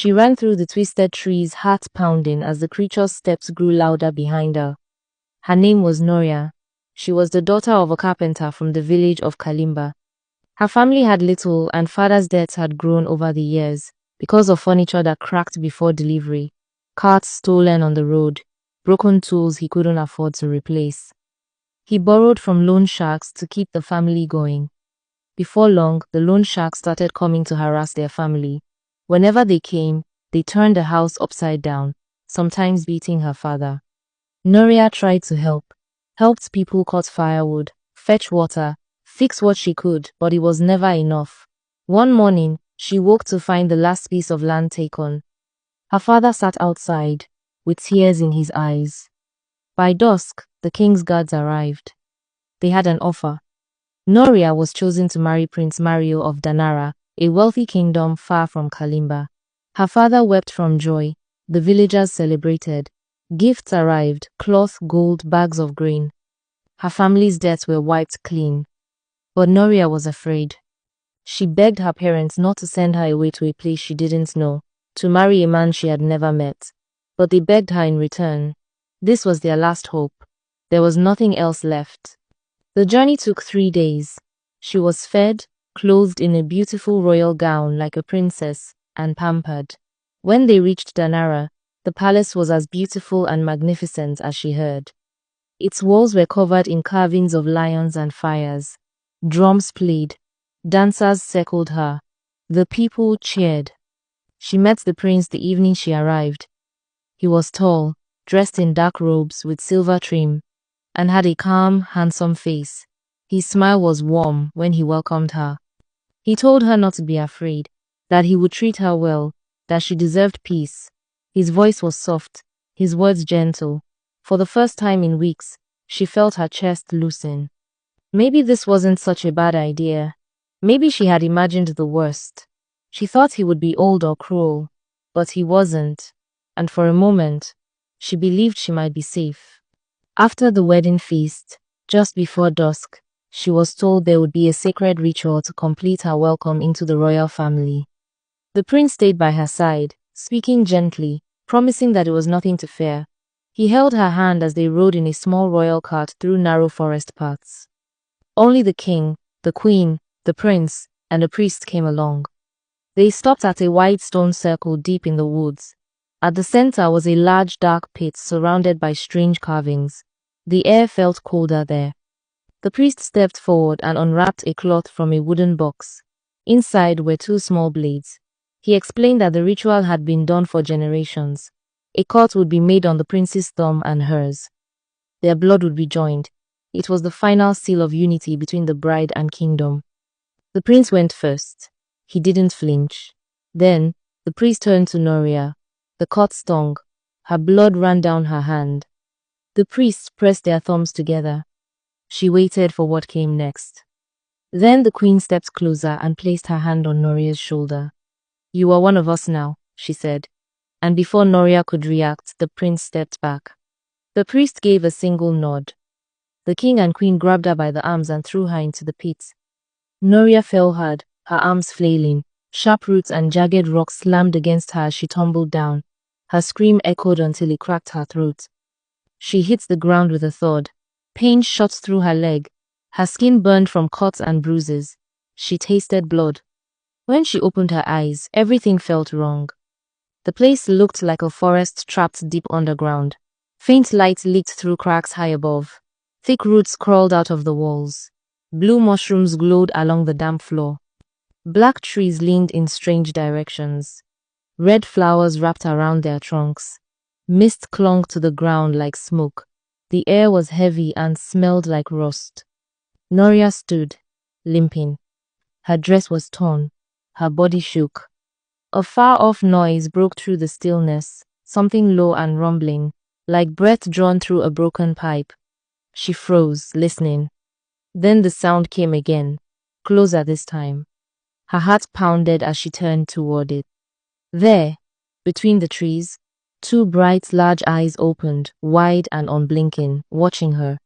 She ran through the twisted trees, heart pounding as the creature's steps grew louder behind her. Her name was Noria. She was the daughter of a carpenter from the village of Kalimba. Her family had little, and father's debts had grown over the years because of furniture that cracked before delivery, carts stolen on the road, broken tools he couldn't afford to replace. He borrowed from loan sharks to keep the family going. Before long, the loan sharks started coming to harass their family. Whenever they came, they turned the house upside down, sometimes beating her father. Noria tried to helped people cut firewood, fetch water, fix what she could, but it was never enough. One morning, she woke to find the last piece of land taken. Her father sat outside, with tears in his eyes. By dusk, the king's guards arrived. They had an offer. Noria was chosen to marry Prince Mario of Danara, a wealthy kingdom far from Kalimba. Her father wept from joy. The villagers celebrated. Gifts arrived: cloth, gold, bags of grain. Her family's debts were wiped clean. But Noria was afraid. She begged her parents not to send her away to a place she didn't know, to marry a man she had never met. But they begged her in return. This was their last hope. There was nothing else left. The journey took 3 days. She was fed, clothed in a beautiful royal gown like a princess, and pampered. When they reached Danara, the palace was as beautiful and magnificent as she heard. Its walls were covered in carvings of lions and fires. Drums played. Dancers circled her. The people cheered. She met the prince the evening she arrived. He was tall, dressed in dark robes with silver trim, and had a calm, handsome face. His smile was warm when he welcomed her. He told her not to be afraid, that he would treat her well, that she deserved peace. His voice was soft, his words gentle. For the first time in weeks, she felt her chest loosen. Maybe this wasn't such a bad idea. Maybe she had imagined the worst. She thought he would be old or cruel, but he wasn't. And for a moment, she believed she might be safe. After the wedding feast, just before dusk, she was told there would be a sacred ritual to complete her welcome into the royal family. The prince stayed by her side, speaking gently, promising that it was nothing to fear. He held her hand as they rode in a small royal cart through narrow forest paths. Only the king, the queen, the prince, and a priest came along. They stopped at a wide stone circle deep in the woods. At the center was a large dark pit surrounded by strange carvings. The air felt colder there. The priest stepped forward and unwrapped a cloth from a wooden box. Inside were 2 small blades. He explained that the ritual had been done for generations. A cut would be made on the prince's thumb and hers. Their blood would be joined. It was the final seal of unity between the bride and kingdom. The prince went first. He didn't flinch. Then, the priest turned to Noria. The cut stung. Her blood ran down her hand. The priests pressed their thumbs together. She waited for what came next. Then the queen stepped closer and placed her hand on Noria's shoulder. "You are one of us now," she said. And before Noria could react, the prince stepped back. The priest gave a single nod. The king and queen grabbed her by the arms and threw her into the pit. Noria fell hard, her arms flailing. Sharp roots and jagged rocks slammed against her as she tumbled down. Her scream echoed until it cracked her throat. She hit the ground with a thud. Pain shot through her leg. Her skin burned from cuts and bruises. She tasted blood. When she opened her eyes, everything felt wrong. The place looked like a forest trapped deep underground. Faint light leaked through cracks high above. Thick roots crawled out of the walls. Blue mushrooms glowed along the damp floor. Black trees leaned in strange directions. Red flowers wrapped around their trunks. Mist clung to the ground like smoke. The air was heavy and smelled like rust. Noria stood, limping. Her dress was torn. Her body shook. A far-off noise broke through the stillness, something low and rumbling, like breath drawn through a broken pipe. She froze, listening. Then the sound came again, closer this time. Her heart pounded as she turned toward it. There, between the trees, 2 bright, large eyes opened, wide and unblinking, watching her.